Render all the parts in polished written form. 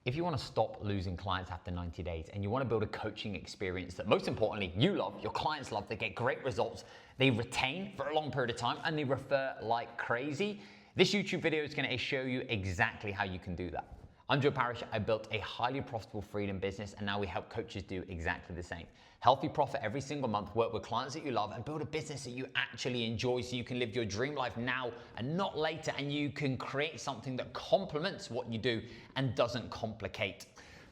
If you want to stop losing clients after 90 days and you want to build a coaching experience that most importantly you love, your clients love, they get great results, they retain for a long period of time, and they refer like crazy, this YouTube video is going to show you exactly how you can do that. I'm Joe Parrish. I built a highly profitable freedom business, and now we help coaches do exactly the same. Healthy profit every single month, work with clients that you love, and build a business that you actually enjoy so you can live your dream life now and not later, and you can create something that complements what you do and doesn't complicate.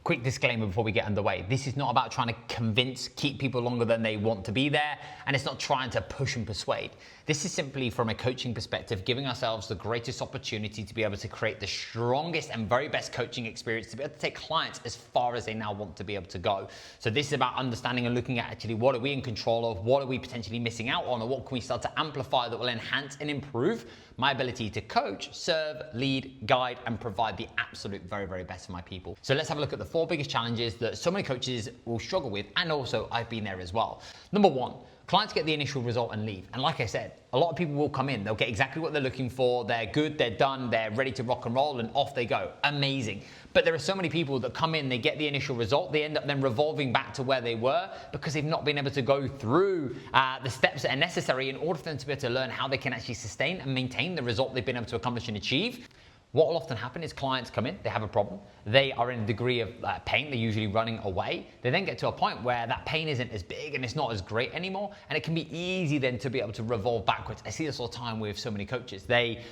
Quick disclaimer before we get underway. This is not about trying to keep people longer than they want to be there, and it's not trying to push and persuade. This is simply from a coaching perspective, giving ourselves the greatest opportunity to be able to create the strongest and very best coaching experience to be able to take clients as far as they now want to be able to go. So this is about understanding and looking at actually what are we in control of, what are we potentially missing out on, or what can we start to amplify that will enhance and improve my ability to coach, serve, lead, guide, and provide the absolute very, very best for my people. So let's have a look at the 4 biggest challenges that so many coaches will struggle with, and also I've been there as well. Number 1, clients get the initial result and leave. And like I said, a lot of people will come in, they'll get exactly what they're looking for, they're good, they're done, they're ready to rock and roll, and off they go. Amazing. But there are so many people that come in, they get the initial result, they end up then revolving back to where they were because they've not been able to go through the steps that are necessary in order for them to be able to learn how they can actually sustain and maintain the result they've been able to accomplish and achieve. What will often happen is clients come in, they have a problem, they are in a degree of pain, they're usually running away. They then get to a point where that pain isn't as big and it's not as great anymore, and it can be easy then to be able to revolve backwards. I see this all the time with so many coaches. They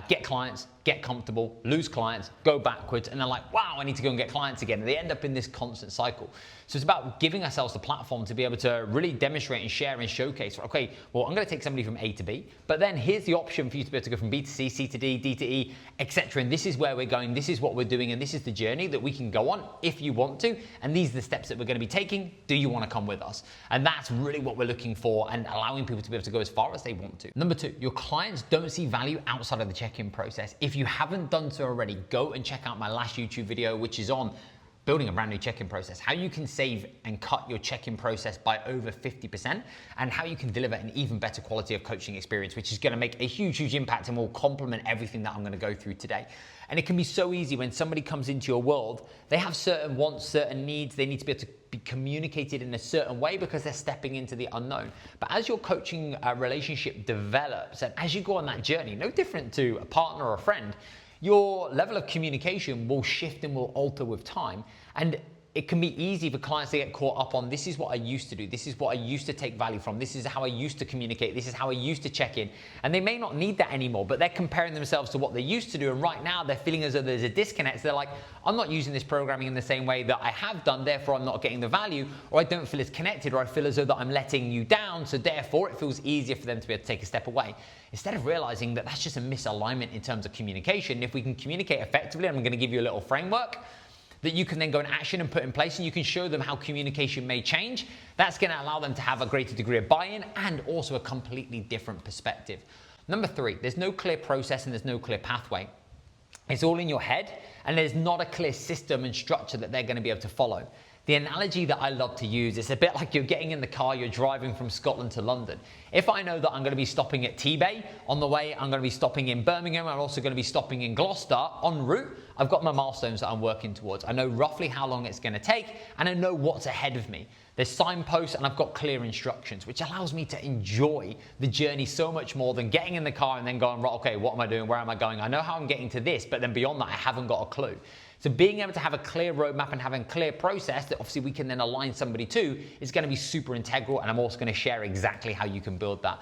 get clients, get comfortable, lose clients, go backwards, and they're like, wow, I need to go and get clients again. And they end up in this constant cycle. So it's about giving ourselves the platform to be able to really demonstrate and share and showcase, okay, well, I'm going to take somebody from A to B, but then here's the option for you to be able to go from B to C, C to D, D to E, etc. And this is where we're going, this is what we're doing, and this is the journey that we can go on if you want to. And these are the steps that we're going to be taking. Do you want to come with us? And that's really what we're looking for, and allowing people to be able to go as far as they want to. Number 2, your clients don't see value outside of the check-in process. If you haven't done so already, go and check out my last YouTube video, which is on building a brand new check-in process, how you can save and cut your check-in process by over 50%, and how you can deliver an even better quality of coaching experience, which is going to make a huge, huge impact and will complement everything that I'm going to go through today. And it can be so easy when somebody comes into your world, they have certain wants, certain needs, they need to be able to be communicated in a certain way because they're stepping into the unknown. But as your coaching relationship develops, and as you go on that journey, no different to a partner or a friend, your level of communication will shift and will alter with time. And it can be easy for clients to get caught up on, this is what I used to do, this is what I used to take value from, this is how I used to communicate, this is how I used to check in. And they may not need that anymore, but they're comparing themselves to what they used to do. And right now they're feeling as though there's a disconnect. So they're like, I'm not using this programming in the same way that I have done, therefore I'm not getting the value, or I don't feel as connected, or I feel as though that I'm letting you down, so therefore it feels easier for them to be able to take a step away. Instead of realizing that that's just a misalignment in terms of communication. If we can communicate effectively, I'm going to give you a little framework that you can then go in action and put in place, and you can show them how communication may change. That's going to allow them to have a greater degree of buy-in and also a completely different perspective. Number 3, there's no clear process and there's no clear pathway. It's all in your head, and there's not a clear system and structure that they're going to be able to follow. The analogy that I love to use is a bit like you're getting in the car, you're driving from Scotland to London. If I know that I'm going to be stopping at T-Bay, on the way I'm going to be stopping in Birmingham, I'm also going to be stopping in Gloucester, en route, I've got my milestones that I'm working towards. I know roughly how long it's going to take, and I know what's ahead of me. There's signposts, and I've got clear instructions, which allows me to enjoy the journey so much more than getting in the car and then going, right, okay, what am I doing? Where am I going? I know how I'm getting to this, but then beyond that, I haven't got a clue. So being able to have a clear roadmap and having a clear process that obviously we can then align somebody to is going to be super integral, and I'm also going to share exactly how you can build that.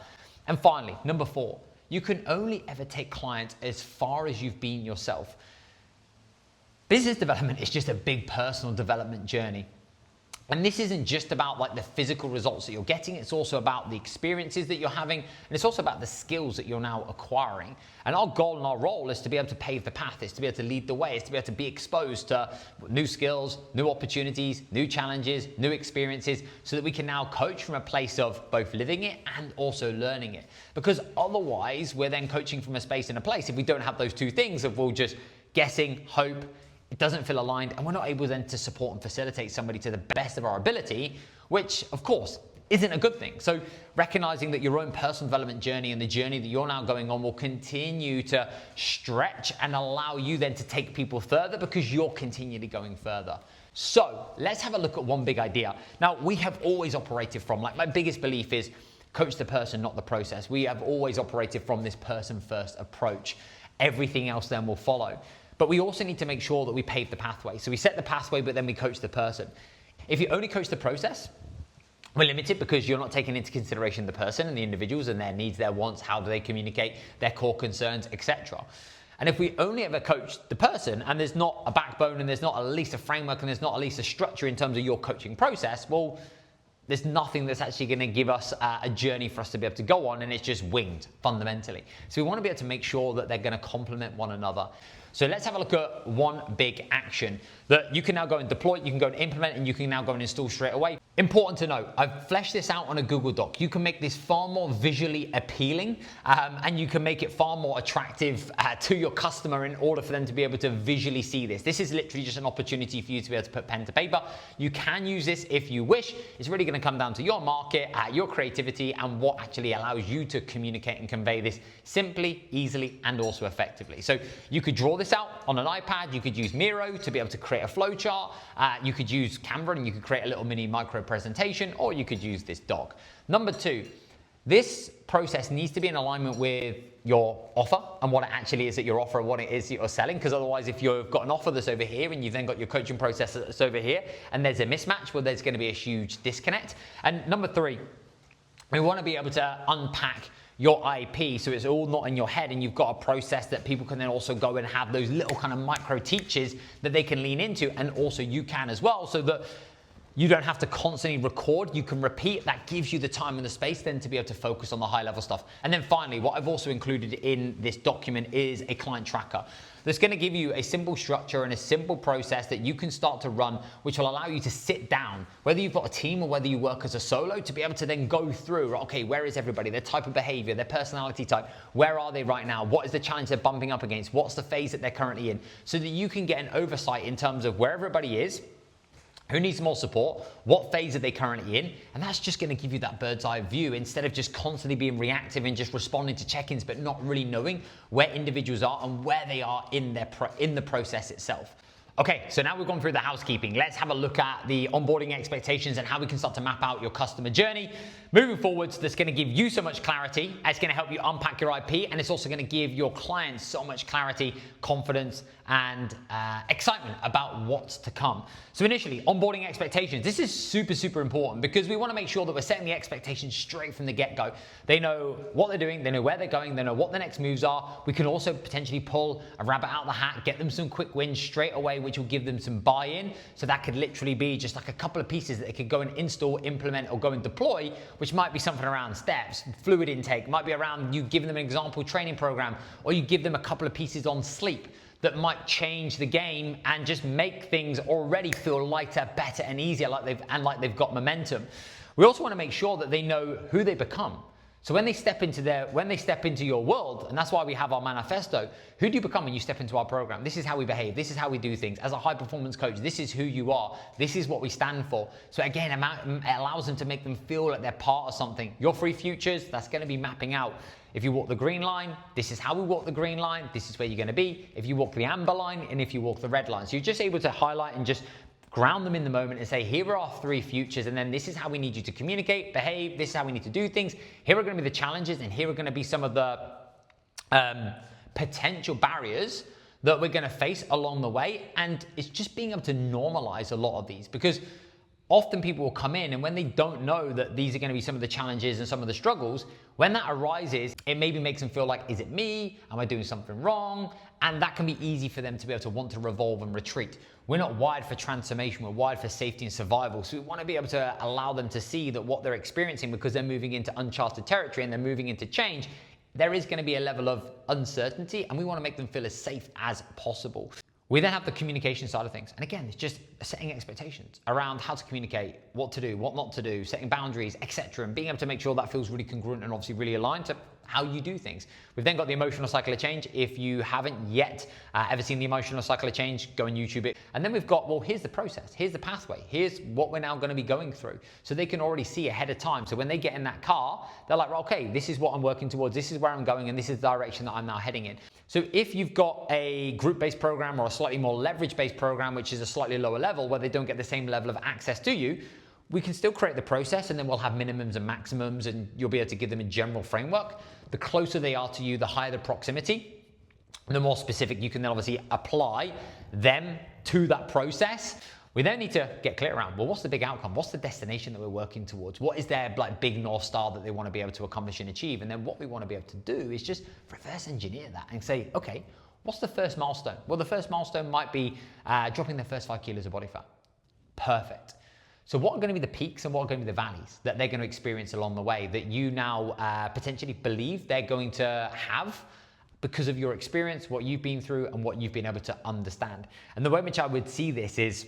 And finally, number 4, you can only ever take clients as far as you've been yourself. Business development is just a big personal development journey. And this isn't just about like the physical results that you're getting, it's also about the experiences that you're having, and it's also about the skills that you're now acquiring. And our goal and our role is to be able to pave the path, is to be able to lead the way, is to be able to be exposed to new skills, new opportunities, new challenges, new experiences, so that we can now coach from a place of both living it and also learning it. Because otherwise, we're then coaching from a space and a place if we don't have those 2 things of we're just guessing, hope, it doesn't feel aligned, and we're not able then to support and facilitate somebody to the best of our ability, which, of course, isn't a good thing. So recognizing that your own personal development journey and the journey that you're now going on will continue to stretch and allow you then to take people further because you're continually going further. So let's have a look at one big idea. Now, we have always operated from, like, my biggest belief is coach the person, not the process. We have always operated from this person first approach. Everything else then will follow. But we also need to make sure that we pave the pathway. So we set the pathway, but then we coach the person. If you only coach the process, we're limited because you're not taking into consideration the person and the individuals and their needs, their wants, how do they communicate, their core concerns, etc. And if we only ever coach the person and there's not a backbone and there's not at least a framework and there's not at least a structure in terms of your coaching process, well, there's nothing that's actually going to give us a journey for us to be able to go on, and it's just winged fundamentally. So we want to be able to make sure that they're going to complement one another. So let's have a look at one big action that you can now go and deploy, you can go and implement, and you can now go and install straight away. Important to note, I've fleshed this out on a Google Doc. You can make this far more visually appealing and you can make it far more attractive to your customer in order for them to be able to visually see this. This is literally just an opportunity for you to be able to put pen to paper. You can use this if you wish. It's really going to come down to your market, your creativity, and what actually allows you to communicate and convey this simply, easily, and also effectively. So you could draw this out on an iPad. You could use Miro to be able to create a flow chart. You could use Canva and you could create a little mini micro presentation, or you could use this doc. Number two, this process needs to be in alignment with your offer and what it actually is that you're offering, what it is that you're selling, because otherwise if you've got an offer that's over here and you've then got your coaching process that's over here and there's a mismatch, well, there's going to be a huge disconnect. And number three, we want to be able to unpack your IP so it's all not in your head and you've got a process that people can then also go and have those little kind of micro teachers that they can lean into, and also you can as well, so that you don't have to constantly record, you can repeat. That gives you the time and the space then to be able to focus on the high level stuff. And then finally, what I've also included in this document is a client tracker that's going to give you a simple structure and a simple process that you can start to run, which will allow you to sit down, whether you've got a team or whether you work as a solo, to be able to then go through, okay, where is everybody, their type of behavior, their personality type, where are they right now, what is the challenge they're bumping up against, what's the phase that they're currently in, so that you can get an oversight in terms of where everybody is, who needs more support, what phase are they currently in, and that's just going to give you that bird's eye view instead of just constantly being reactive and just responding to check-ins but not really knowing where individuals are and where they are in the process itself. Okay, so now we've gone through the housekeeping. Let's have a look at the onboarding expectations and how we can start to map out your customer journey. Moving forwards, that's going to give you so much clarity. It's going to help you unpack your IP, and it's also going to give your clients so much clarity, confidence, and excitement about what's to come. So initially, onboarding expectations. This is super, super important because we want to make sure that we're setting the expectations straight from the get-go. They know what they're doing, they know where they're going, they know what the next moves are. We can also potentially pull a rabbit out of the hat, get them some quick wins straight away, which will give them some buy-in. So that could literally be just like a couple of pieces that they could go and install, implement, or go and deploy, which might be something around steps, fluid intake, might be around you giving them an example training program, or you give them a couple of pieces on sleep that might change the game and just make things already feel lighter, better, and easier, like they've got momentum. We also want to make sure that they know who they become. So when they step into your world, and that's why we have our manifesto, who do you become when you step into our program? This is how we behave. This is how we do things. As a high performance coach, this is who you are. This is what we stand for. So again, it allows them to make them feel like they're part of something. Your free futures, that's going to be mapping out. If you walk the green line, this is how we walk the green line. This is where you're going to be. If you walk the amber line, and if you walk the red line. So you're just able to highlight and just ground them in the moment and say, here are our three futures, and then this is how we need you to communicate, behave, this is how we need to do things. Here are going to be the challenges, and here are going to be some of the potential barriers that we're going to face along the way. And it's just being able to normalize a lot of these, because often people will come in and when they don't know that these are going to be some of the challenges and some of the struggles, when that arises, it maybe makes them feel like, is it me? Am I doing something wrong? And that can be easy for them to be able to want to revolve and retreat. We're not wired for transformation, we're wired for safety and survival. So we want to be able to allow them to see that what they're experiencing, because they're moving into uncharted territory and they're moving into change, there is going to be a level of uncertainty, and we want to make them feel as safe as possible. We then have the communication side of things. And again, it's just setting expectations around how to communicate, what to do, what not to do, setting boundaries, etc. And being able to make sure that feels really congruent and obviously really aligned to how you do things. We've then got the emotional cycle of change. If you haven't yet ever seen the emotional cycle of change, go and YouTube it. And then we've got, well, here's the process, here's the pathway, here's what we're now going to be going through. So they can already see ahead of time. So when they get in that car, they're like, well, okay, this is what I'm working towards, this is where I'm going, and this is the direction that I'm now heading in. So if you've got a group-based program or a slightly more leverage-based program, which is a slightly lower level where they don't get the same level of access to you, we can still create the process, and then we'll have minimums and maximums, and you'll be able to give them a general framework. The closer they are to you, the higher the proximity, the more specific you can then obviously apply them to that process. We then need to get clear around, well, what's the big outcome? What's the destination that we're working towards? What is their big North Star that they want to be able to accomplish and achieve? And then what we want to be able to do is just reverse engineer that and say, okay, what's the first milestone? Well, the first milestone might be dropping their first 5 kilos of body fat. Perfect. So what are going to be the peaks and what are going to be the valleys that they're going to experience along the way that you now potentially believe they're going to have because of your experience, what you've been through, and what you've been able to understand? And the way in which I would see this is,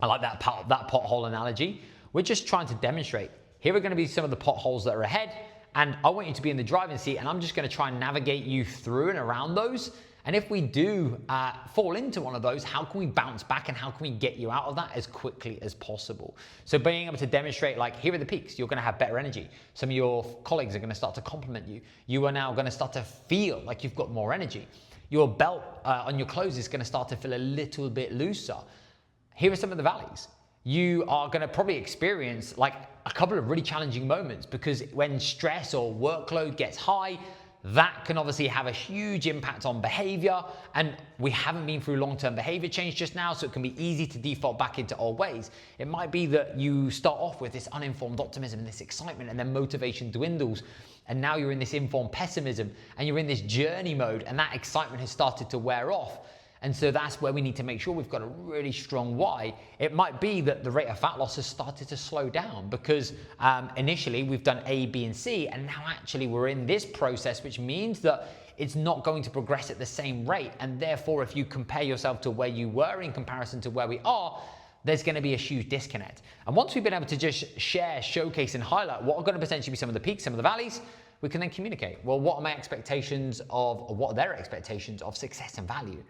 I like that pothole analogy. We're just trying to demonstrate, here are going to be some of the potholes that are ahead, and I want you to be in the driving seat, and I'm just going to try and navigate you through and around those. And if we do fall into one of those, how can we bounce back and how can we get you out of that as quickly as possible? So being able to demonstrate, like, here are the peaks, you're going to have better energy. Some of your colleagues are going to start to compliment you. You are now going to start to feel like you've got more energy. Your belt on your clothes is going to start to feel a little bit looser. Here are some of the valleys. You are going to probably experience like a couple of really challenging moments, because when stress or workload gets high, that can obviously have a huge impact on behavior, and we haven't been through long-term behavior change just now, so it can be easy to default back into old ways. It might be that you start off with this uninformed optimism and this excitement, and then motivation dwindles, and now you're in this informed pessimism, and you're in this journey mode, and that excitement has started to wear off. And so that's where we need to make sure we've got a really strong why. It might be that the rate of fat loss has started to slow down because initially we've done A, B, and C, and now actually we're in this process, which means that it's not going to progress at the same rate. And therefore, if you compare yourself to where you were in comparison to where we are, there's going to be a huge disconnect. And once we've been able to just share, showcase, and highlight what are going to potentially be some of the peaks, some of the valleys, we can then communicate, well, what are my expectations of, or what are their expectations of success and value?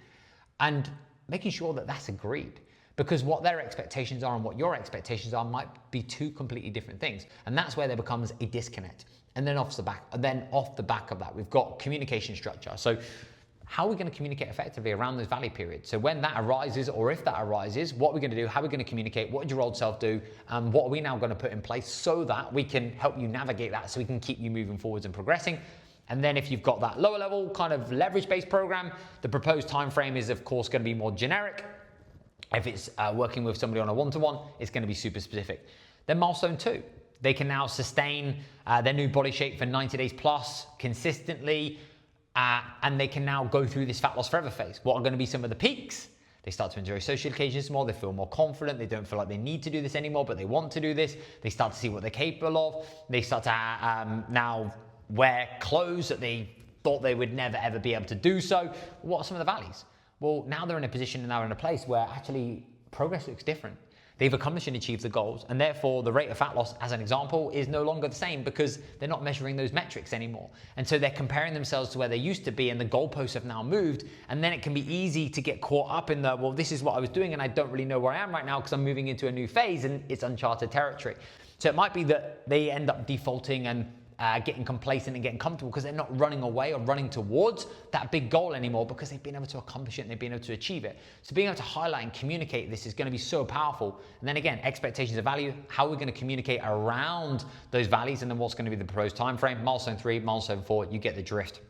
And making sure that that's agreed, because what their expectations are and what your expectations are might be two completely different things. And that's where there becomes a disconnect. And then off the back of that, we've got communication structure. So how are we going to communicate effectively around those value periods? So when that arises, or if that arises, what are we going to do? How are we going to communicate? What did your old self do? And what are we now going to put in place so that we can help you navigate that, so we can keep you moving forwards and progressing? And then if you've got that lower level kind of leverage-based program, the proposed time frame is of course going to be more generic. If it's working with somebody on a one-to-one, it's going to be super specific. Then milestone 2, they can now sustain their new body shape for 90 days plus consistently, and they can now go through this fat loss forever phase. What are going to be some of the peaks? They start to enjoy social occasions more, they feel more confident, they don't feel like they need to do this anymore, but they want to do this. They start to see what they're capable of. They start to now wear clothes that they thought they would never ever be able to do so. What are some of the valleys? Well, now they're in a position and now in a place where actually progress looks different. They've accomplished and achieved the goals, and therefore the rate of fat loss, as an example, is no longer the same because they're not measuring those metrics anymore. And so they're comparing themselves to where they used to be, and the goalposts have now moved, and then it can be easy to get caught up in the, well, this is what I was doing and I don't really know where I am right now because I'm moving into a new phase and it's uncharted territory. So it might be that they end up defaulting and getting complacent and getting comfortable because they're not running away or running towards that big goal anymore because they've been able to accomplish it and they've been able to achieve it. So being able to highlight and communicate this is going to be so powerful. And then again, expectations of value, how are we going to communicate around those values, and then what's going to be the proposed time frame, milestone 3, milestone 4, you get the drift.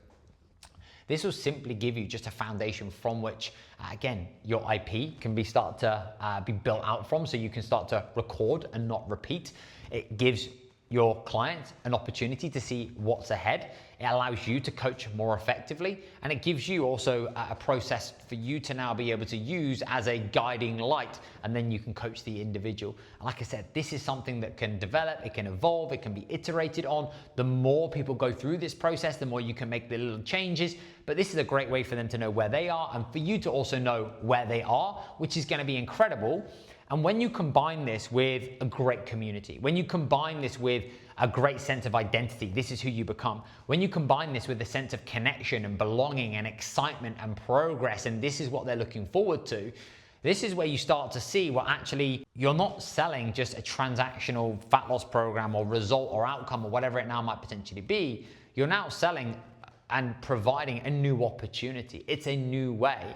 This will simply give you just a foundation from which, again, your IP can be be built out from, so you can start to record and not repeat. It gives your client an opportunity to see what's ahead. It allows you to coach more effectively, and it gives you also a process for you to now be able to use as a guiding light, and then you can coach the individual. And like I said, this is something that can develop, it can evolve, it can be iterated on. The more people go through this process, the more you can make the little changes, but this is a great way for them to know where they are and for you to also know where they are, which is going to be incredible. And when you combine this with a great community, when you combine this with a great sense of identity. This is who you become. When you combine this with a sense of connection and belonging and excitement and progress, and this is what they're looking forward to, this is where you start to see, well, actually, you're not selling just a transactional fat loss program or result or outcome or whatever it now might potentially be. You're now selling and providing a new opportunity. It's a new way.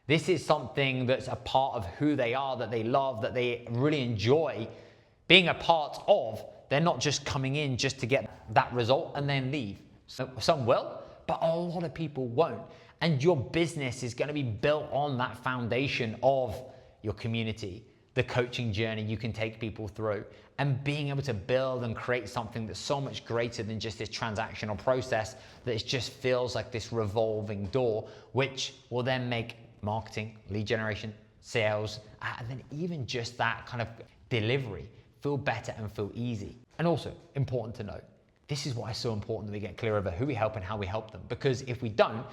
This is something that's a part of who they are, that they love, that they really enjoy being a part of. They're not just coming in just to get that result and then leave. So some will, but a lot of people won't. And your business is going to be built on that foundation of your community, the coaching journey you can take people through, and being able to build and create something that's so much greater than just this transactional process, that it just feels like this revolving door, which will then make marketing, lead generation, sales, and then even just that kind of delivery feel better and feel easy. And also, important to note, this is why it's so important that we get clear over who we help and how we help them. Because if we don't,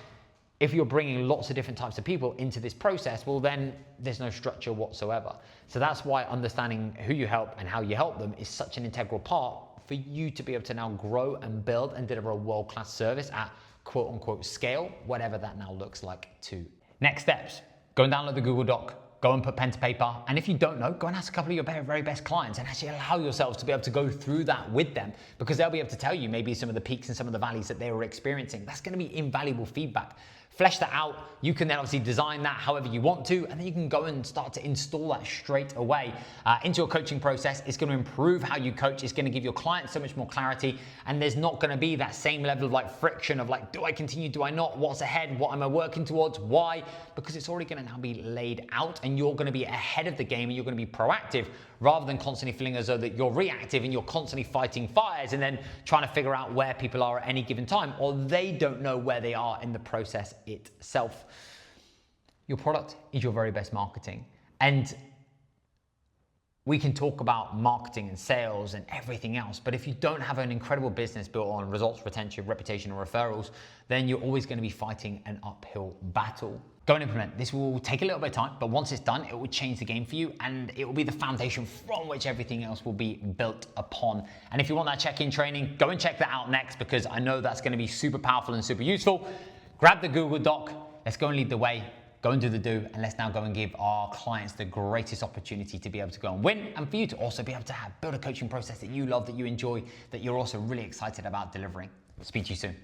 if you're bringing lots of different types of people into this process, well, then there's no structure whatsoever. So that's why understanding who you help and how you help them is such an integral part for you to be able to now grow and build and deliver a world-class service at quote unquote scale, whatever that now looks like to. Next steps, go and download the Google Doc, go and put pen to paper. And if you don't know, go and ask a couple of your very best clients and actually allow yourselves to be able to go through that with them, because they'll be able to tell you maybe some of the peaks and some of the valleys that they were experiencing. That's going to be invaluable feedback. Flesh that out. You can then obviously design that however you want to, and then you can go and start to install that straight away into your coaching process. It's going to improve how you coach. It's going to give your clients so much more clarity, and there's not going to be that same level of like friction of like, do I continue, do I not, what's ahead, what am I working towards, why? Because it's already going to now be laid out, and you're going to be ahead of the game, and you're going to be proactive rather than constantly feeling as though that you're reactive and you're constantly fighting fires and then trying to figure out where people are at any given time, or they don't know where they are in the process itself. Your product is your very best marketing. And we can talk about marketing and sales and everything else, but if you don't have an incredible business built on results, retention, reputation, and referrals, then you're always going to be fighting an uphill battle. Go and implement. This will take a little bit of time, but once it's done, it will change the game for you, and it will be the foundation from which everything else will be built upon. And if you want that check-in training, go and check that out next, because I know that's going to be super powerful and super useful. Grab the Google Doc. Let's go and lead the way. Go and do the do, and let's now go and give our clients the greatest opportunity to be able to go and win, and for you to also be able to build a coaching process that you love, that you enjoy, that you're also really excited about delivering. Speak to you soon.